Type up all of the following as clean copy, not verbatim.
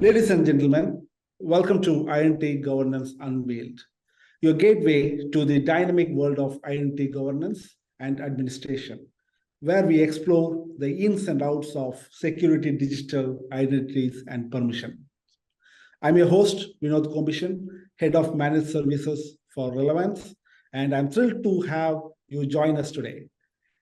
Ladies and gentlemen, welcome to Identity Governance Unveiled, your gateway to the dynamic world of identity governance and administration, where we explore the ins and outs of security, digital identities, and permission. I'm your host, Vinod Kombishan, Head of Managed Services for Relevance, and I'm thrilled to have you join us today.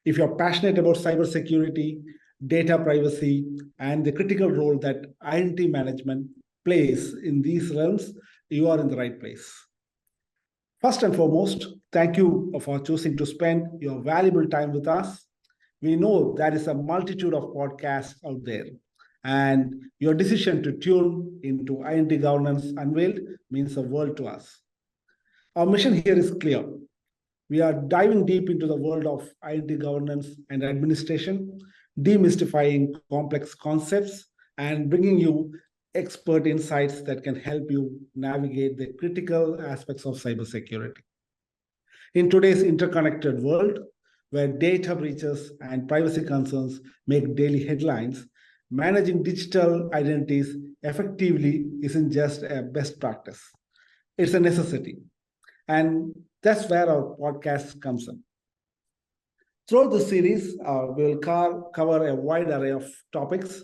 If you're passionate about cybersecurity, data privacy, and the critical role that identity management plays in these realms, you are in the right place. First and foremost, thank you for choosing to spend your valuable time with us. We know there is a multitude of podcasts out there, and your decision to tune into Identity Governance Unveiled means the world to us. Our mission here is clear. We are diving deep into the world of identity governance and administration, demystifying complex concepts and bringing you expert insights that can help you navigate the critical aspects of cybersecurity. In today's interconnected world, where data breaches and privacy concerns make daily headlines, managing digital identities effectively isn't just a best practice. It's a necessity. And that's where our podcast comes in. Throughout the series, we'll cover a wide array of topics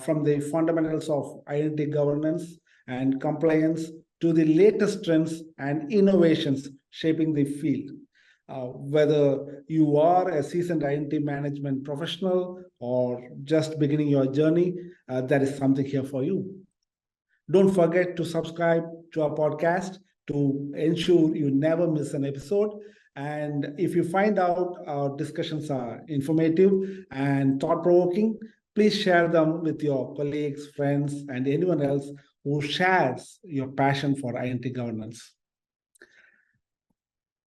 from the fundamentals of identity governance and compliance to the latest trends and innovations shaping the field. Whether you are a seasoned identity management professional or just beginning your journey, there is something here for you. Don't forget to subscribe to our podcast to ensure you never miss an episode. And if you find out our discussions are informative and thought-provoking, please share them with your colleagues, friends, and anyone else who shares your passion for identity governance.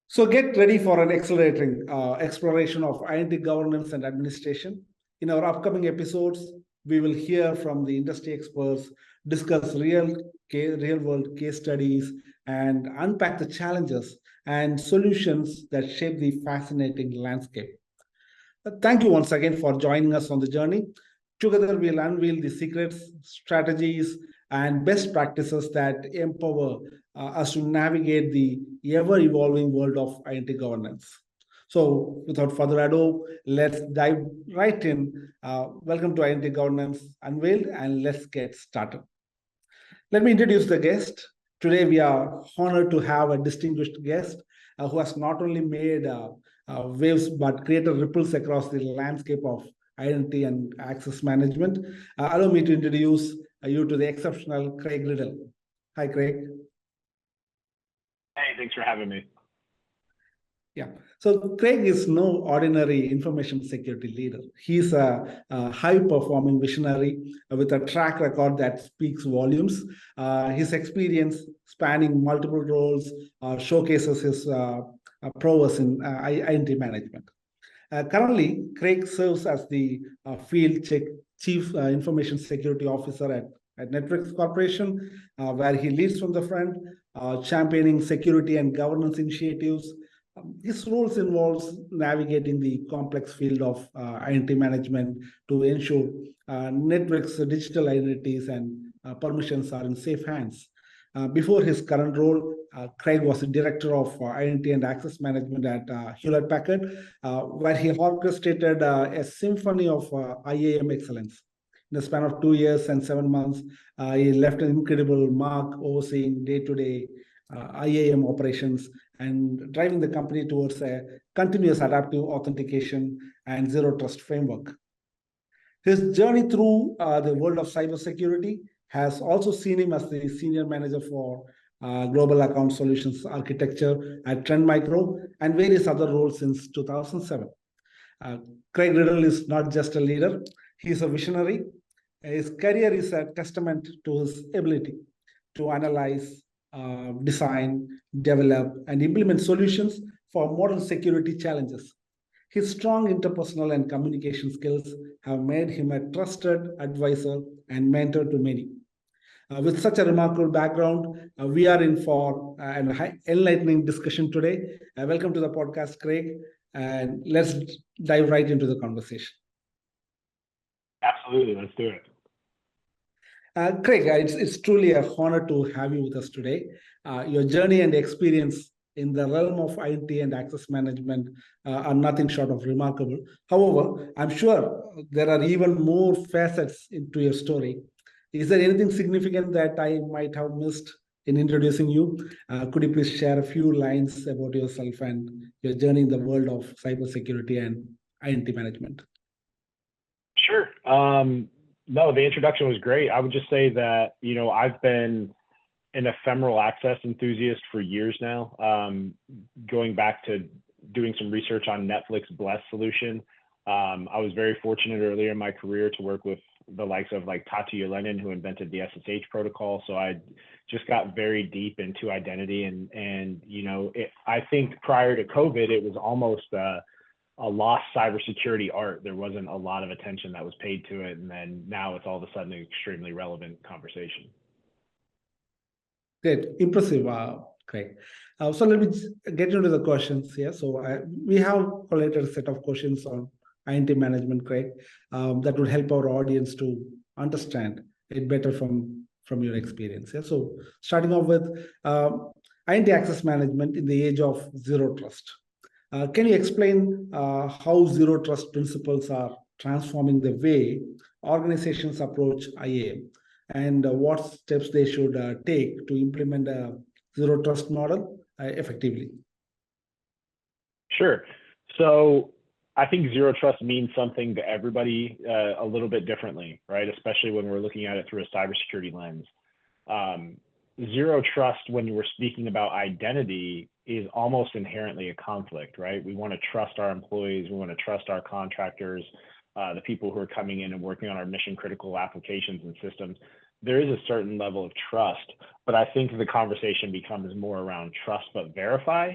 So get ready for an exhilarating exploration of identity governance and administration. In our upcoming episodes, we will hear from the industry experts, discuss real-world case studies, and unpack the challenges and solutions that shape the fascinating landscape. Thank you once again for joining us on the journey. Together, we'll unveil the secrets, strategies, and best practices that empower us to navigate the ever-evolving world of identity governance. So without further ado, let's dive right in. Welcome to Identity Governance Unveiled, and let's get started. Let me introduce the guest. Today, we are honored to have a distinguished guest who has not only made waves, but created ripples across the landscape of identity and access management. Allow me to introduce you to the exceptional Craig Riddell. Hi, Craig. Hey, thanks for having me. Yeah. So Craig is no ordinary information security leader. He's a high-performing visionary with a track record that speaks volumes. His experience spanning multiple roles showcases his prowess in identity management. Currently, Craig serves as the Field Chief Information Security Officer at Netwrix Corporation, where he leads from the front, championing security and governance initiatives. His roles involves navigating the complex field of identity management to ensure Netwrix digital identities and permissions are in safe hands. Before his current role, Craig was the Director of Identity and Access Management at Hewlett-Packard, where he orchestrated a symphony of IAM excellence. In the span of 2 years and 7 months, he left an incredible mark overseeing day-to-day IAM operations and driving the company towards a continuous adaptive authentication and zero trust framework. His journey through the world of cybersecurity has also seen him as the Senior Manager for Global Account Solutions Architecture at Trend Micro and various other roles since 2007. Craig Riddell is not just a leader, he is a visionary. His career is a testament to his ability to analyze, design, develop, and implement solutions for modern security challenges. His strong interpersonal and communication skills have made him a trusted advisor and mentor to many. With such a remarkable background, we are in for an enlightening discussion today. Welcome to the podcast, Craig, and let's dive right into the conversation. Absolutely, let's do it. Craig, it's truly a honor to have you with us today. Your journey and experience in the realm of IT and access management are nothing short of remarkable. However, I'm sure there are even more facets into your story. Is there anything significant that I might have missed in introducing you? Could you please share a few lines about yourself and your journey in the world of cybersecurity and identity management? Sure. No, the introduction was great. I would just say that, I've been an ephemeral access enthusiast for years now, going back to doing some research on Netflix Bless solution. I was very fortunate earlier in my career to work with the likes of like Tatu Yelenin, who invented the SSH protocol. So I just got very deep into identity I think prior to COVID, it was almost a lost cybersecurity art. There wasn't a lot of attention that was paid to it. And then now it's all of a sudden an extremely relevant conversation. Great, impressive, Craig. So let me get into the questions here. So we have collected a set of questions on identity management, Craig, that would help our audience to understand it better from your experience. Yeah. So starting off with identity access management in the age of zero trust. Can you explain how zero trust principles are transforming the way organizations approach IAM and what steps they should take to implement a zero trust model effectively? Sure. So I think zero trust means something to everybody a little bit differently, right? Especially when we're looking at it through a cybersecurity lens. Zero trust, when we're speaking about identity, is almost inherently a conflict, right? We want to trust our employees, we want to trust our contractors, the people who are coming in and working on our mission critical applications and systems. There is a certain level of trust, but I think the conversation becomes more around trust but verify,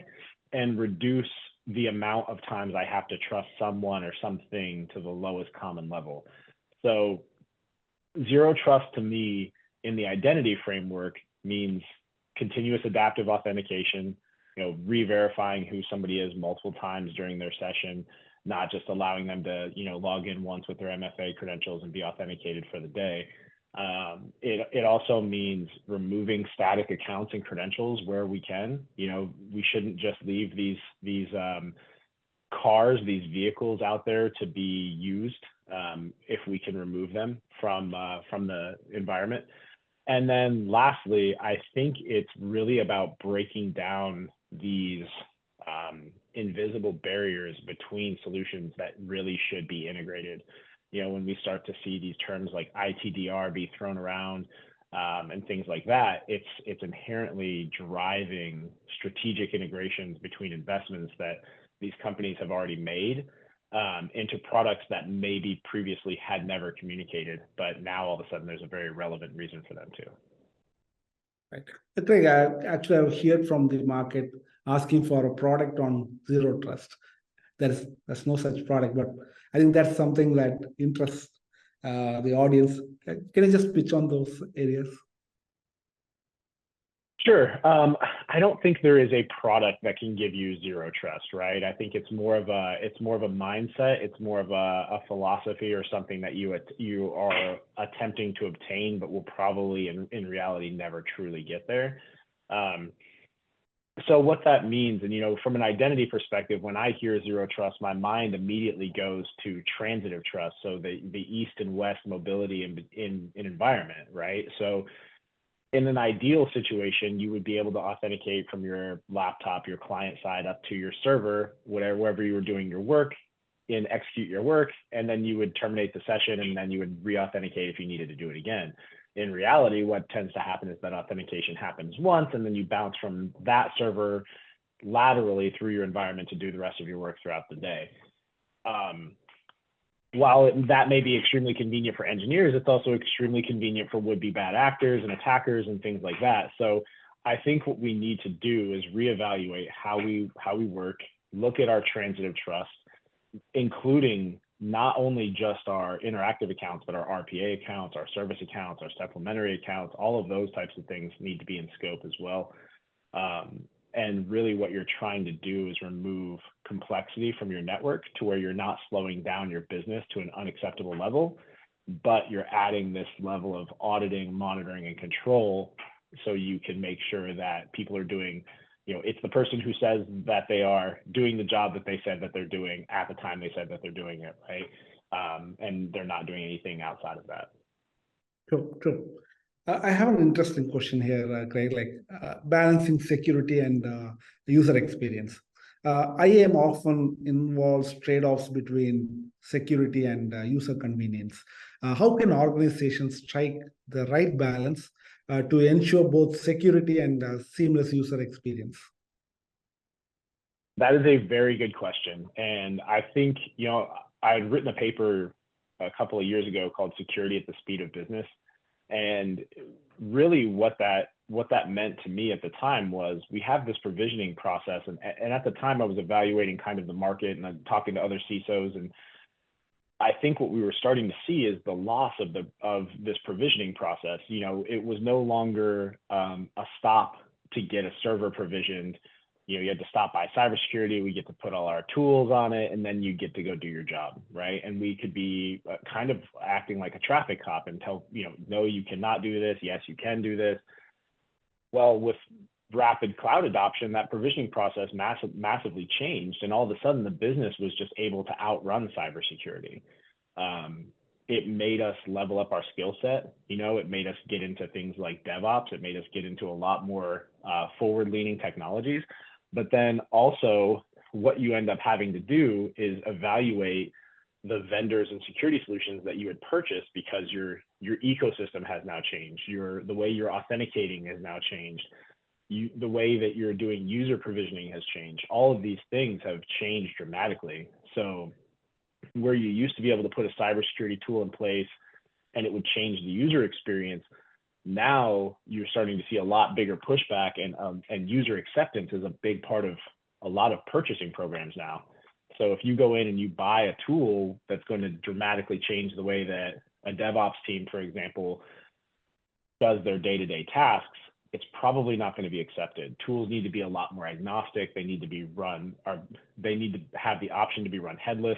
and reduce the amount of times I have to trust someone or something to the lowest common level. So zero trust to me in the identity framework means continuous adaptive authentication, re-verifying who somebody is multiple times during their session, not just allowing them to, log in once with their MFA credentials and be authenticated for the day. It also means removing static accounts and credentials where we can. We shouldn't just leave these cars, these vehicles out there to be used if we can remove them from the environment. And then lastly, I think it's really about breaking down these invisible barriers between solutions that really should be integrated. When we start to see these terms like ITDR be thrown around and things like that, it's inherently driving strategic integrations between investments that these companies have already made into products that maybe previously had never communicated, but now all of a sudden there's a very relevant reason for them to. Right. Craig, actually I've heard from the market asking for a product on zero trust. There's no such product, but I think that's something that interests the audience. Can you just pitch on those areas? Sure. I don't think there is a product that can give you zero trust, right? I think it's more of a mindset. It's more of a philosophy or something that you are attempting to obtain, but will probably in reality never truly get there. So what that means, and from an identity perspective, when I hear zero trust, my mind immediately goes to transitive trust. So the east and west mobility in environment, right? So in an ideal situation, you would be able to authenticate from your laptop, your client side up to your server, wherever you were doing your work, and execute your work, and then you would terminate the session, and then you would re-authenticate if you needed to do it again. In reality, what tends to happen is that authentication happens once, and then you bounce from that server laterally through your environment to do the rest of your work throughout the day. While that may be extremely convenient for engineers, it's also extremely convenient for would-be bad actors and attackers and things like that. So I think what we need to do is reevaluate how we work, look at our transitive trust, including not only just our interactive accounts, but our RPA accounts, our service accounts, our supplementary accounts. All of those types of things need to be in scope as well. And really what you're trying to do is remove complexity from your network to where you're not slowing down your business to an unacceptable level. but you're adding this level of auditing, monitoring, and control so you can make sure that people are doing, it's the person who says that they are doing the job that they said that they're doing at the time they said that they're doing it, right? And they're not doing anything outside of that. True, true. I have an interesting question here, Craig, like balancing security and user experience. IAM often involves trade-offs between security and user convenience. How can organizations strike the right balance to ensure both security and seamless user experience? That is a very good question. And I think, I had written a paper a couple of years ago called Security at the Speed of Business. And really what that meant to me at the time was we have this provisioning process. And at the time I was evaluating kind of the market and I'm talking to other CISOs. And I think what we were starting to see is the loss of this provisioning process. It was no longer a stop to get a server provisioned. You had to stop by cybersecurity. We get to put all our tools on it, and then you get to go do your job, right? And we could be kind of acting like a traffic cop and tell, no, you cannot do this. Yes, you can do this. Well, with rapid cloud adoption, that provisioning process massively changed, and all of a sudden the business was just able to outrun cybersecurity. It made us level up our skill set. It made us get into things like DevOps. It made us get into a lot more forward-leaning technologies. But then also what you end up having to do is evaluate the vendors and security solutions that you had purchased because your ecosystem has now changed. The way you're authenticating has now changed. The way that you're doing user provisioning has changed. All of these things have changed dramatically. So where you used to be able to put a cybersecurity tool in place and it would change the user experience, now you're starting to see a lot bigger pushback, and user acceptance is a big part of a lot of purchasing programs now. So if you go in and you buy a tool that's going to dramatically change the way that a DevOps team, for example, does their day-to-day tasks, it's probably not going to be accepted. Tools need to be a lot more agnostic. They need to be run, or they need to have the option to be run headless.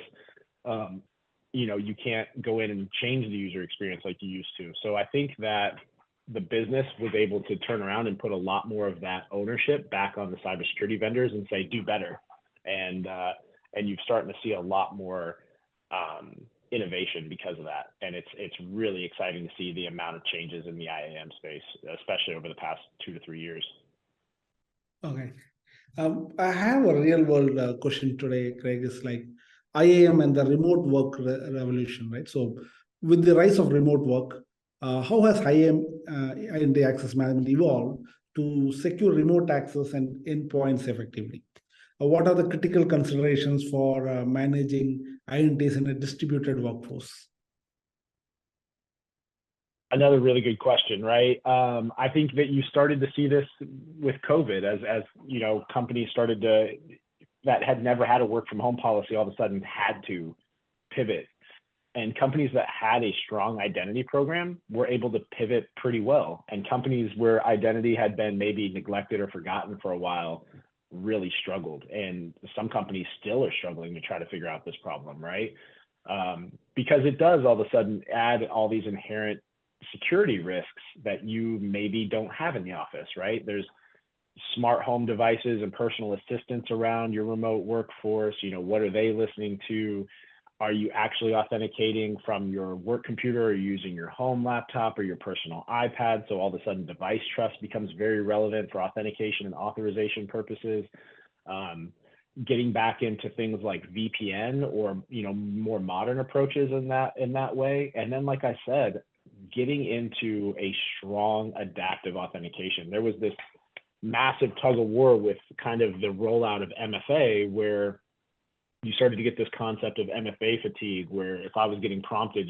You can't go in and change the user experience like you used to. So I think that the business was able to turn around and put a lot more of that ownership back on the cybersecurity vendors and say, do better. And you're starting to see a lot more innovation because of that. And it's really exciting to see the amount of changes in the IAM space, especially over the past 2 to 3 years. Okay. I have a real world question today, Craig, is like IAM and the remote work revolution, right? So with the rise of remote work, how has IAM, Identity Access Management, evolved to secure remote access and endpoints effectively? What are the critical considerations for managing identities in a distributed workforce? Another really good question, right? I think that you started to see this with COVID as companies started that had never had a work from home policy all of a sudden had to pivot. And companies that had a strong identity program were able to pivot pretty well. And companies where identity had been maybe neglected or forgotten for a while really struggled. And some companies still are struggling to try to figure out this problem, right? Because it does all of a sudden add all these inherent security risks that you maybe don't have in the office, right? There's smart home devices and personal assistants around your remote workforce. What are they listening to? Are you actually authenticating from your work computer, or using your home laptop or your personal iPad? So all of a sudden device trust becomes very relevant for authentication and authorization purposes. Getting back into things like VPN or more modern approaches in that way. And then, like I said, getting into a strong adaptive authentication. There was this massive tug of war with kind of the rollout of MFA, where you started to get this concept of MFA fatigue, where if I was getting prompted,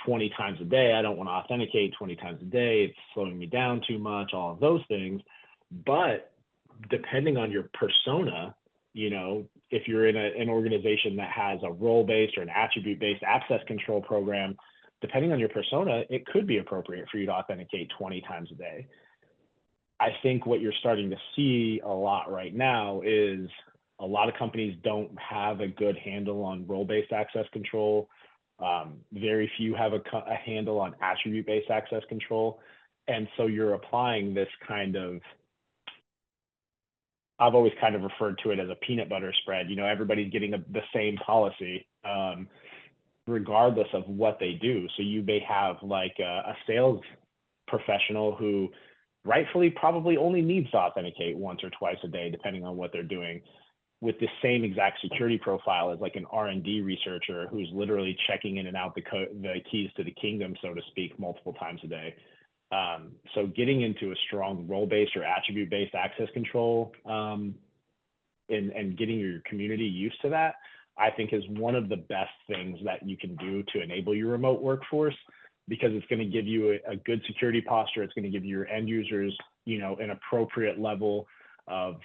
20 times a day, I don't want to authenticate 20 times a day, it's slowing me down too much, all of those things. But depending on your persona, if you're in an organization that has a role-based or an attribute-based access control program, depending on your persona, it could be appropriate for you to authenticate 20 times a day. I think what you're starting to see a lot right now is a lot of companies don't have a good handle on role-based access control. Very few have a handle on attribute-based access control. And so you're applying this kind of, I've always kind of referred to it as a peanut butter spread. Everybody's getting the same policy, regardless of what they do. So you may have like a sales professional who rightfully probably only needs to authenticate once or twice a day, depending on what they're doing, with the same exact security profile as like an R&D researcher who's literally checking in and out the keys to the kingdom, so to speak, multiple times a day. So getting into a strong role-based or attribute-based access control and getting your community used to that, I think is one of the best things that you can do to enable your remote workforce, because it's going to give you a good security posture. It's going to give your end users, an appropriate level of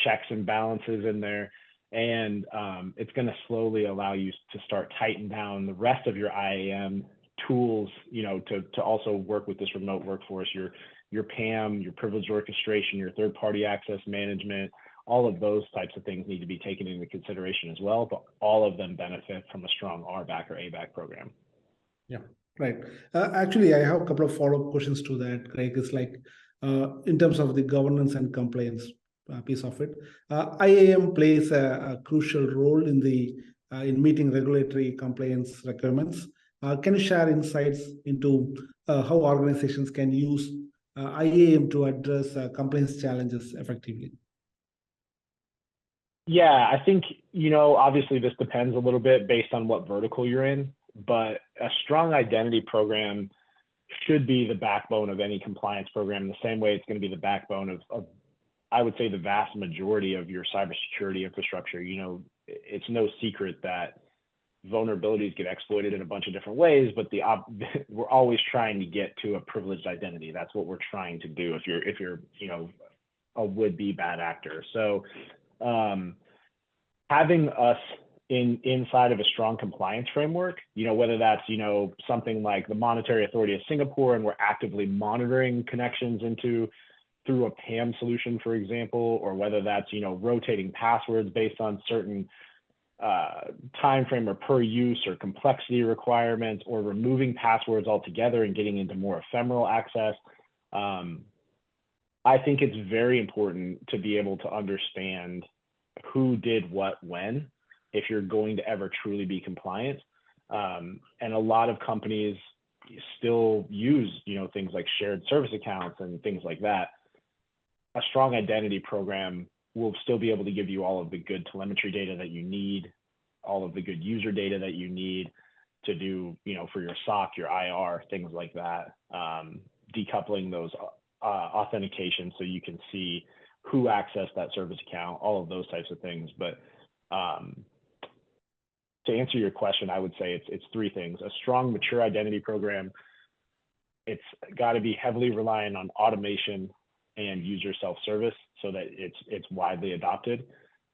checks and balances in there. And it's going to slowly allow you to start tighten down the rest of your IAM tools, to also work with this remote workforce, your PAM, your privileged orchestration, your third-party access management. All of those types of things need to be taken into consideration as well, but all of them benefit from a strong RBAC or ABAC program. Yeah, right. Actually, I have a couple of follow-up questions to that, Craig. It's like, in terms of the governance and compliance piece of it, IAM plays a crucial role in in meeting regulatory compliance requirements. Can you share insights into how organizations can use IAM to address compliance challenges effectively? Yeah, I think, obviously this depends a little bit based on what vertical you're in, but a strong identity program should be the backbone of any compliance program, the same way it's going to be the backbone of I would say, the vast majority of your cybersecurity infrastructure. It's no secret that vulnerabilities get exploited in a bunch of different ways, but we're always trying to get to a privileged identity. That's what we're trying to do if you're a would-be bad actor. So having us inside of a strong compliance framework, whether that's something like the Monetary Authority of Singapore, and we're actively monitoring connections through a PAM solution, for example, or whether that's rotating passwords based on certain time frame or per use or complexity requirements, or removing passwords altogether and getting into more ephemeral access. I think it's very important to be able to understand who did what when, if you're going to ever truly be compliant. And a lot of companies still use things like shared service accounts and things like that. A strong identity program will still be able to give you all of the good telemetry data that you need, all of the good user data that you need to do, for your SOC, your IR, things like that. Decoupling those authentications so you can see who accessed that service account, all of those types of things. But to answer your question, I would say it's three things: a strong, mature identity program. It's got to be heavily reliant on automation and user self-service so that it's widely adopted.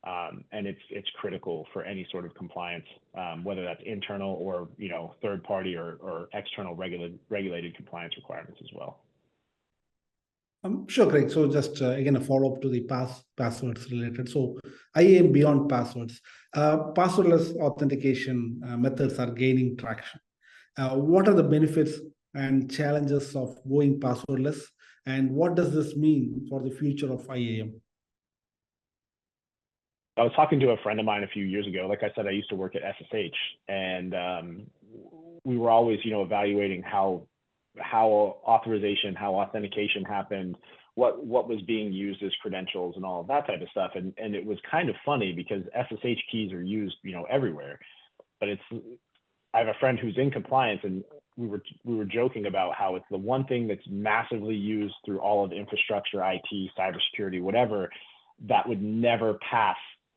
And it's critical for any sort of compliance, whether that's internal or third party or external regulated compliance requirements as well. Sure, Craig. So just again, a follow-up to the passwords related. So IAM beyond passwords, passwordless authentication methods are gaining traction. What are the benefits and challenges of going passwordless, and what does this mean for the future of IAM? I was talking to a friend of mine a few years ago. Like I said, I used to work at SSH, and we were always, evaluating how authorization, how authentication happened, what was being used as credentials and all of that type of stuff. And it was kind of funny because SSH keys are used, everywhere. But I have a friend who's in compliance, and we were joking about how it's the one thing that's massively used through all of infrastructure, IT, cybersecurity, whatever, that would never pass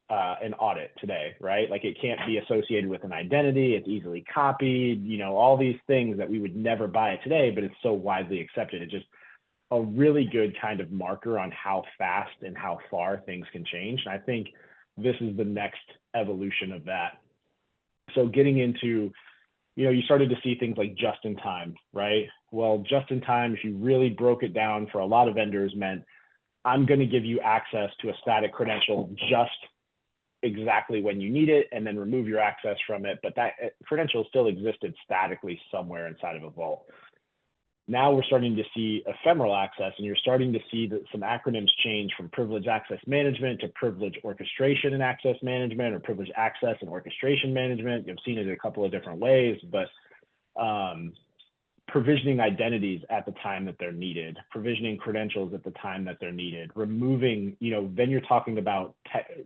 an audit today, right? Like, it can't be associated with an identity. It's easily copied, all these things that we would never buy it today, but it's so widely accepted. It's just a really good kind of marker on how fast and how far things can change. And I think this is the next evolution of that. So getting into, you started to see things like just in time, right? Well, just in time, if you really broke it down for a lot of vendors, meant I'm going to give you access to a static credential just exactly when you need it and then remove your access from it, but that credential still existed statically somewhere inside of a vault. Now we're starting to see ephemeral access, and you're starting to see that some acronyms change from privileged access management to privileged orchestration and access management, or privileged access and orchestration management. You've seen it a couple of different ways, but provisioning identities at the time that they're needed, provisioning credentials at the time that they're needed, removing, then you're talking about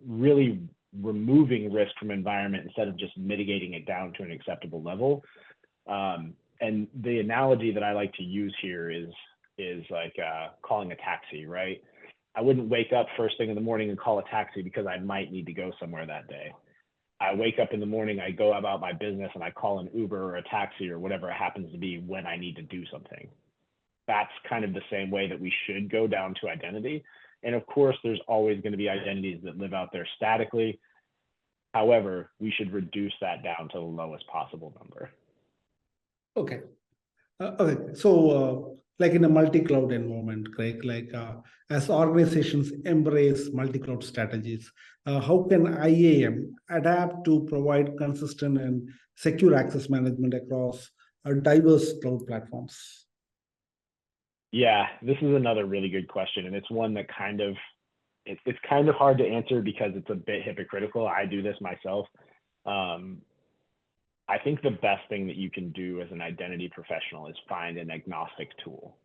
really removing risk from environment instead of just mitigating it down to an acceptable level. And the analogy that I like to use here is like calling a taxi, right? I wouldn't wake up first thing in the morning and call a taxi because I might need to go somewhere that day. I wake up in the morning, I go about my business, and I call an Uber or a taxi or whatever it happens to be when I need to do something. That's kind of the same way that we should go down to identity. And of course, there's always going to be identities that live out there statically. However, we should reduce that down to the lowest possible number. Okay. Okay. So, like in a multi-cloud environment, Craig, as organizations embrace multi-cloud strategies, how can IAM adapt to provide consistent and secure access management across diverse cloud platforms? Yeah, this is another really good question, and it's one that it's kind of hard to answer because it's a bit hypocritical. I do this myself. I think the best thing that you can do as an identity professional is find an agnostic tool.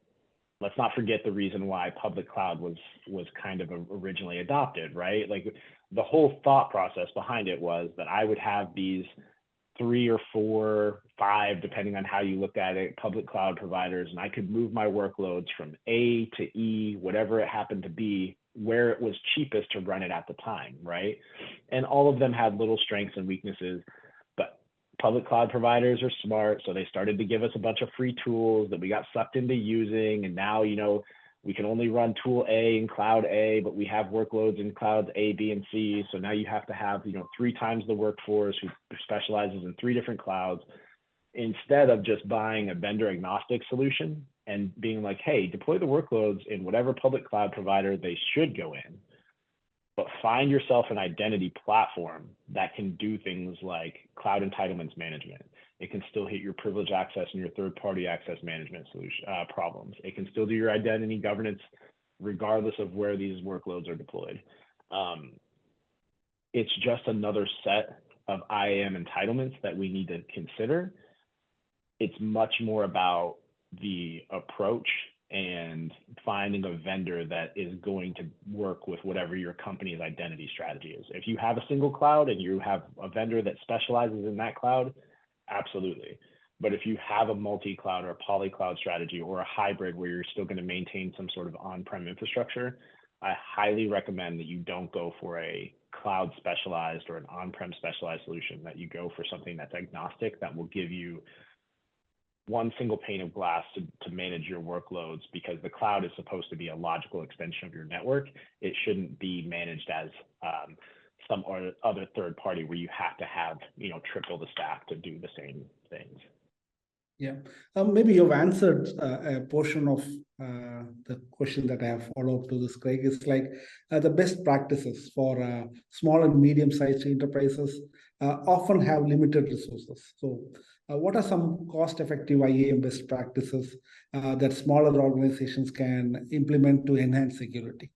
Let's not forget the reason why public cloud was kind of originally adopted, right? Like the whole thought process behind it was that I would have these 3 or 4, 5, depending on how you look at it, public cloud providers, and I could move my workloads from A to E, whatever it happened to be, where it was cheapest to run it at the time, right? And all of them had little strengths and weaknesses. Public cloud providers are smart, so they started to give us a bunch of free tools that we got sucked into using, and now we can only run tool A in cloud A, but we have workloads in clouds A, B, and C. So now you have to have 3 times the workforce who specializes in 3 different clouds, instead of just buying a vendor agnostic solution and being like, hey, deploy the workloads in whatever public cloud provider they should go in. But find yourself an identity platform that can do things like cloud entitlements management. It can still hit your privileged access and your third-party access management solution problems. It can still do your identity governance regardless of where these workloads are deployed. It's just another set of IAM entitlements that we need to consider. It's much more about the approach and finding a vendor that is going to work with whatever your company's identity strategy is. If you have a single cloud and you have a vendor that specializes in that cloud, absolutely. But if you have a multi-cloud or a poly-cloud strategy or a hybrid where you're still going to maintain some sort of on-prem infrastructure, I highly recommend that you don't go for a cloud specialized or an on-prem specialized solution, that you go for something that's agnostic, that will give you one single pane of glass to manage your workloads, because the cloud is supposed to be a logical extension of your network. It shouldn't be managed as some other third party where you have to have, triple the staff to do the same things. Yeah, maybe you've answered a portion of the question that I have follow-up to this, Craig. Is like the best practices for small and medium-sized enterprises often have limited resources. So what are some cost-effective IAM best practices that smaller organizations can implement to enhance security?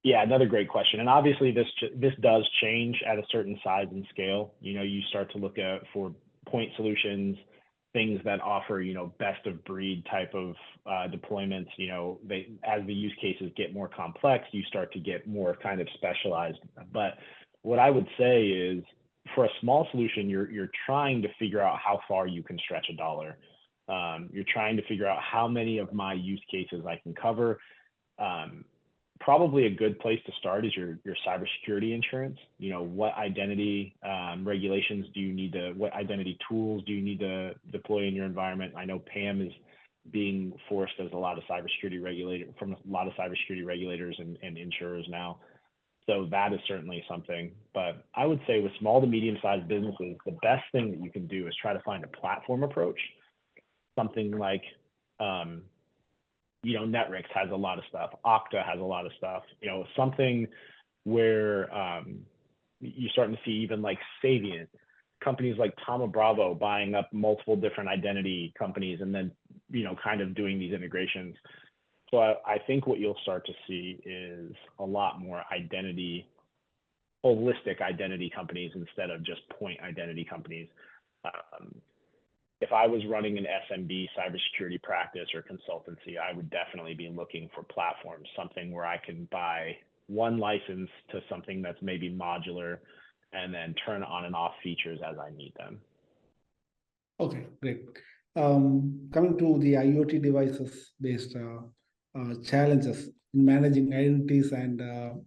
Yeah, another great question. And obviously this does change at a certain size and scale. You start to look at for point solutions, things that offer, best of breed type of deployments. As the use cases get more complex, you start to get more kind of specialized. But what I would say is, for a small solution, you're trying to figure out how far you can stretch a dollar. You're trying to figure out how many of my use cases I can cover. Probably a good place to start is your cybersecurity insurance. What identity regulations do you need to, what identity tools do you need to deploy in your environment? I know PAM is being forced as a lot of cybersecurity regulators and insurers now. So that is certainly something. But I would say with small to medium-sized businesses, the best thing that you can do is try to find a platform approach. Something like, Netwrix has a lot of stuff. Okta has a lot of stuff. Something where you're starting to see even like Savient, companies like Thoma Bravo buying up multiple different identity companies and then, kind of doing these integrations. So I think what you'll start to see is a lot more holistic identity companies instead of just point identity companies. If I was running an SMB cybersecurity practice or consultancy, I would definitely be looking for platforms, something where I can buy one license to something that's maybe modular and then turn on and off features as I need them. Okay, great. Coming to the IoT devices based challenges in managing identities and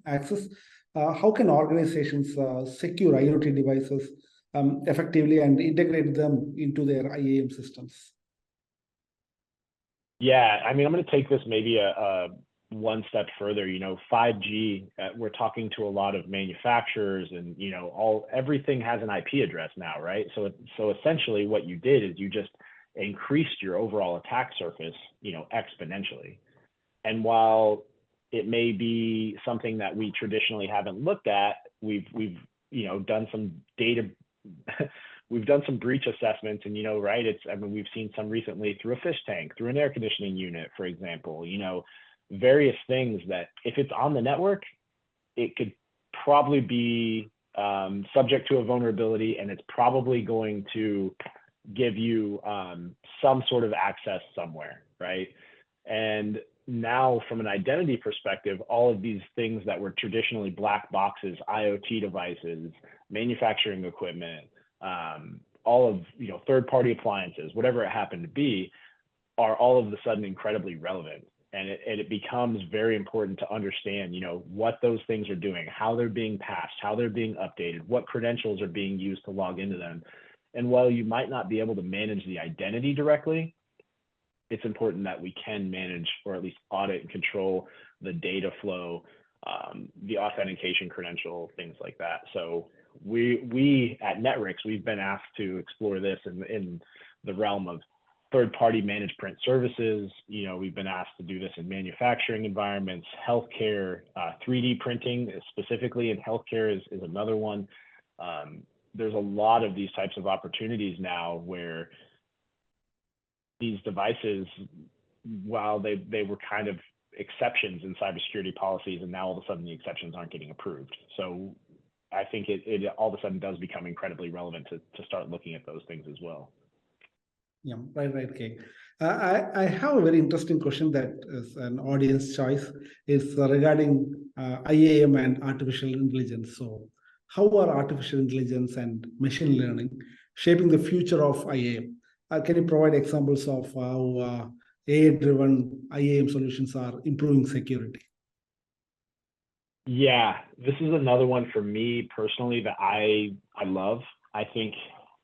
access, how can organizations secure IoT devices effectively and integrate them into their IAM systems? Yeah, I mean, I'm going to take this maybe a one step further. 5G, we're talking to a lot of manufacturers, and everything has an IP address now, right? So essentially what you did is you just increased your overall attack surface, exponentially. And while it may be something that we traditionally haven't looked at, we've done some data we've done some breach assessments, and right, we've seen some recently through a fish tank, through an air conditioning unit, for example, various things that if it's on the network, it could probably be subject to a vulnerability, and it's probably going to give you some sort of access somewhere, right? And now from an identity perspective, all of these things that were traditionally black boxes, IoT devices, manufacturing equipment, all of third-party appliances, whatever it happened to be, are all of a sudden incredibly relevant. And it becomes very important to understand, what those things are doing, how they're being patched, how they're being updated, what credentials are being used to log into them. And while you might not be able to manage the identity directly, it's important that we can manage, or at least audit and control, the data flow, the authentication credential, things like that. So we at Netwrix, we've been asked to explore this in the realm of third-party managed print services. We've been asked to do this in manufacturing environments, healthcare, 3D printing specifically in healthcare is another one. There's a lot of these types of opportunities now where these devices, while they were kind of exceptions in cybersecurity policies, and now all of a sudden the exceptions aren't getting approved. So I think it all of a sudden does become incredibly relevant to start looking at those things as well. Yeah, right, Kay. I have a very interesting question that is an audience choice. It's regarding IAM and artificial intelligence. So how are artificial intelligence and machine learning shaping the future of IAM? Can you provide examples of how AI-driven IAM solutions are improving security? Yeah, this is another one for me personally that I love. I think,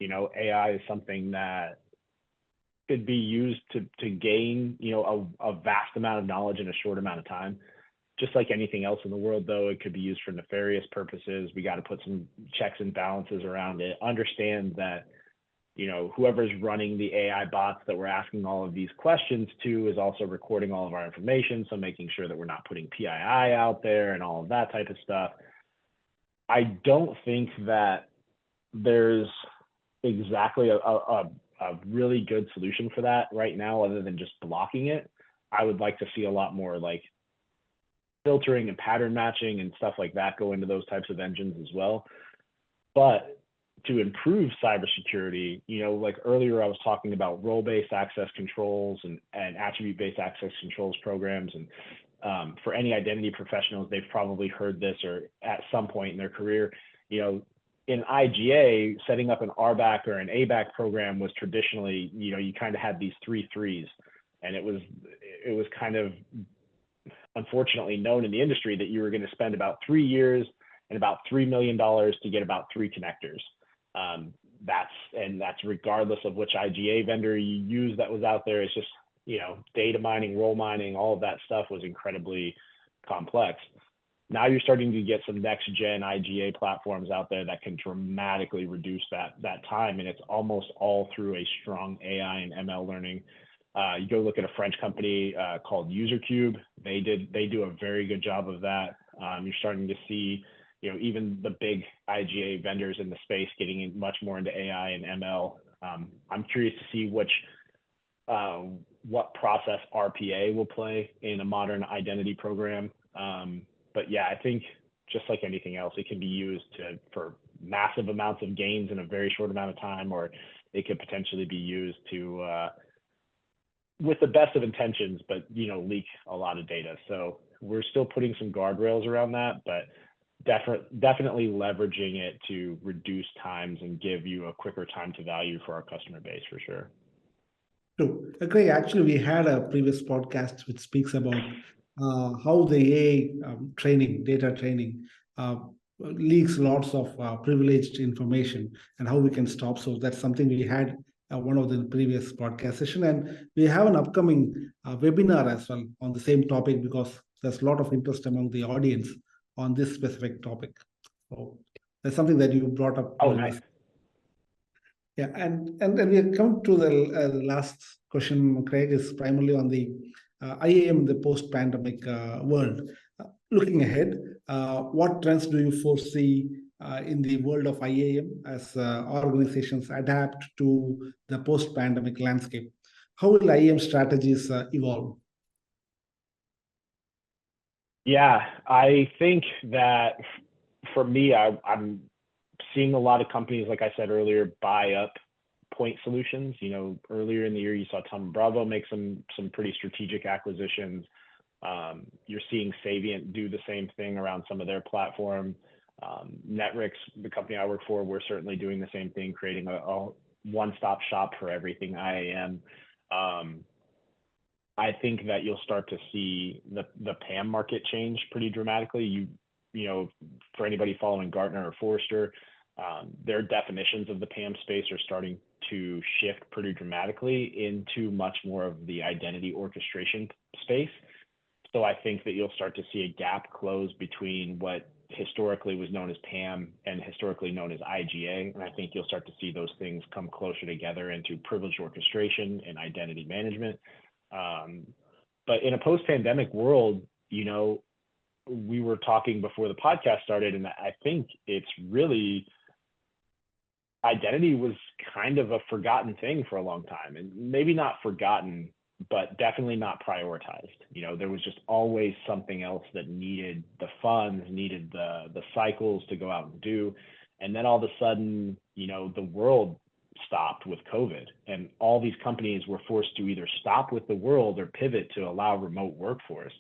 AI is something that could be used to gain, a vast amount of knowledge in a short amount of time. Just like anything else in the world, though, it could be used for nefarious purposes. We got to put some checks and balances around it. Understand that, whoever's running the AI bots that we're asking all of these questions to is also recording all of our information. So making sure that we're not putting PII out there and all of that type of stuff. I don't think that there's exactly a really good solution for that right now, other than just blocking it. I would like to see a lot more like filtering and pattern matching and stuff like that go into those types of engines as well. But to improve cybersecurity, like earlier I was talking about role-based access controls and attribute-based access controls programs. And for any identity professionals, they've probably heard this or at some point in their career, in IGA, setting up an RBAC or an ABAC program was traditionally, you kind of had these 3 threes. And it was kind of unfortunately known in the industry that you were going to spend about 3 years and about $3 million to get about 3 connectors. That's regardless of which IGA vendor you use that was out there. It's just, data mining, role mining, all of that stuff was incredibly complex. Now you're starting to get some next gen IGA platforms out there that can dramatically reduce that time. And it's almost all through a strong AI and ML learning. You go look at a French company called UserCube. They do a very good job of that. You're starting to see, even the big IGA vendors in the space getting much more into AI and ML. I'm curious to see what process RPA will play in a modern identity program. But yeah, I think just like anything else, it can be used for massive amounts of gains in a very short amount of time, or it could potentially be used to, with the best of intentions, but leak a lot of data. So we're still putting some guardrails around that, but definitely leveraging it to reduce times and give you a quicker time to value for our customer base for sure. True. Craig, actually, we had a previous podcast which speaks about how the AI data training, leaks lots of privileged information and how we can stop. So that's something we had one of the previous podcast session, and we have an upcoming webinar as well on the same topic, because there's a lot of interest among the audience on this specific topic. So that's something that you brought up. Oh, nice. Yeah, and we have come to the last question, Craig, is primarily on the IAM, the post-pandemic world. Looking ahead, what trends do you foresee in the world of IAM as organizations adapt to the post-pandemic landscape? How will IAM strategies evolve? Yeah, I think that for me, I'm seeing a lot of companies, like I said earlier, buy up point solutions. Earlier in the year, you saw Thoma Bravo make some pretty strategic acquisitions. You're seeing Savient do the same thing around some of their platform. Netwrix, the company I work for, we're certainly doing the same thing, creating a one-stop shop for everything IAM. I think that you'll start to see the PAM market change pretty dramatically. For anybody following Gartner or Forrester, their definitions of the PAM space are starting to shift pretty dramatically into much more of the identity orchestration space. So I think that you'll start to see a gap close between what historically was known as PAM and historically known as IGA. And I think you'll start to see those things come closer together into privileged orchestration and identity management. But in a post-pandemic world, we were talking before the podcast started, and I think it's really, identity was kind of a forgotten thing for a long time, and maybe not forgotten, but definitely not prioritized. There was just always something else that needed the funds, needed the cycles to go out and do. And then all of a sudden, the world stopped with COVID, and all these companies were forced to either stop with the world or pivot to allow remote workforce.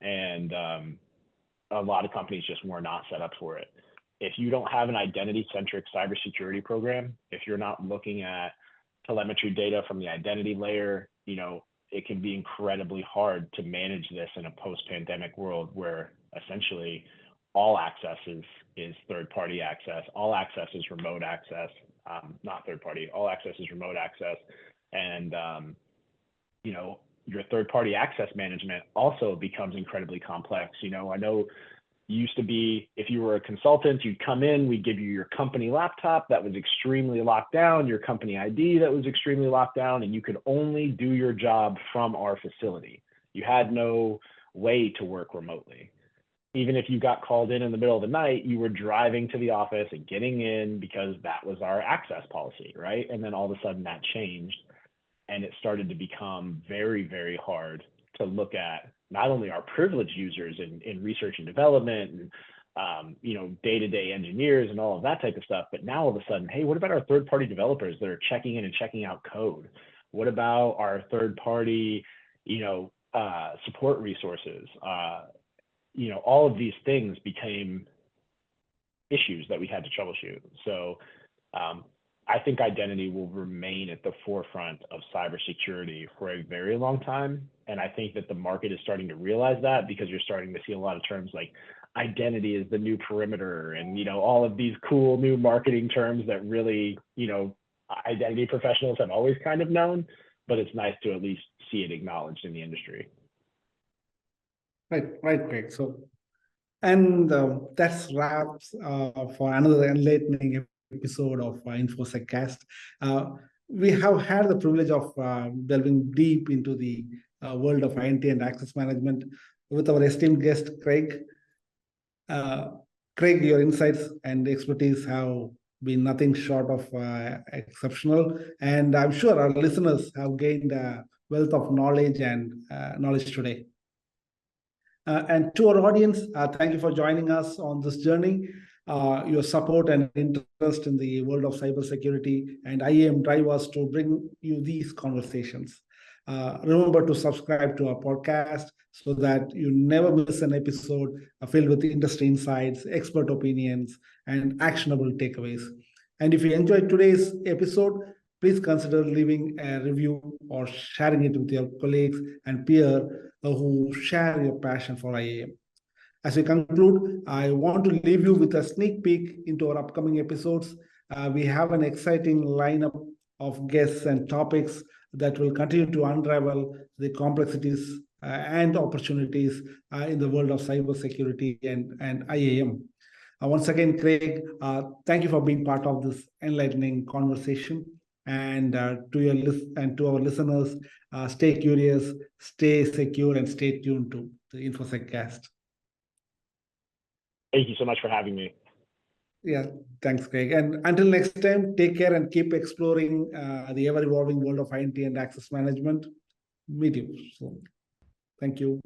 And a lot of companies just were not set up for it. If you don't have an identity-centric cybersecurity program, if you're not looking at telemetry data from the identity layer, it can be incredibly hard to manage this in a post-pandemic world where essentially all access is third-party access, all access is remote access, not third-party, all access is remote access. And, your third-party access management also becomes incredibly complex. I know used to be, if you were a consultant, you'd come in, we'd give you your company laptop that was extremely locked down, your company ID that was extremely locked down, and you could only do your job from our facility. You had no way to work remotely. Even if you got called in the middle of the night, you were driving to the office and getting in because that was our access policy, right? And then all of a sudden that changed, and it started to become very, very hard to look at not only our privileged users in research and development and day-to-day engineers and all of that type of stuff, but now all of a sudden, hey, what about our third-party developers that are checking in and checking out code? What about our third-party support resources? All of these things became issues that we had to troubleshoot. So I think identity will remain at the forefront of cybersecurity for a very long time. And I think that the market is starting to realize that, because you're starting to see a lot of terms like identity is the new perimeter, and, all of these cool new marketing terms that really, identity professionals have always kind of known, but it's nice to at least see it acknowledged in the industry. Right, Craig. So, and that's wraps for another enlightening episode of Infoseccast. We have had the privilege of delving deep into the world of identity and access management with our esteemed guest, Craig. Craig, your insights and expertise have been nothing short of exceptional, and I'm sure our listeners have gained a wealth of knowledge and knowledge today. And to our audience, thank you for joining us on this journey. Your support and interest in the world of cybersecurity and IAM drive us to bring you these conversations. Remember to subscribe to our podcast so that you never miss an episode filled with industry insights, expert opinions, and actionable takeaways. And if you enjoyed today's episode, please consider leaving a review or sharing it with your colleagues and peers who share your passion for IAM. As we conclude, I want to leave you with a sneak peek into our upcoming episodes. We have an exciting lineup of guests and topics that will continue to unravel the complexities and opportunities in the world of cybersecurity and IAM. Once again, Craig, thank you for being part of this enlightening conversation. And to our listeners, stay curious, stay secure, and stay tuned to the Infoseccast. Thank you so much for having me. Yeah, thanks, Craig. And until next time, take care and keep exploring the ever-evolving world of identity and access management. Meet you soon. Thank you.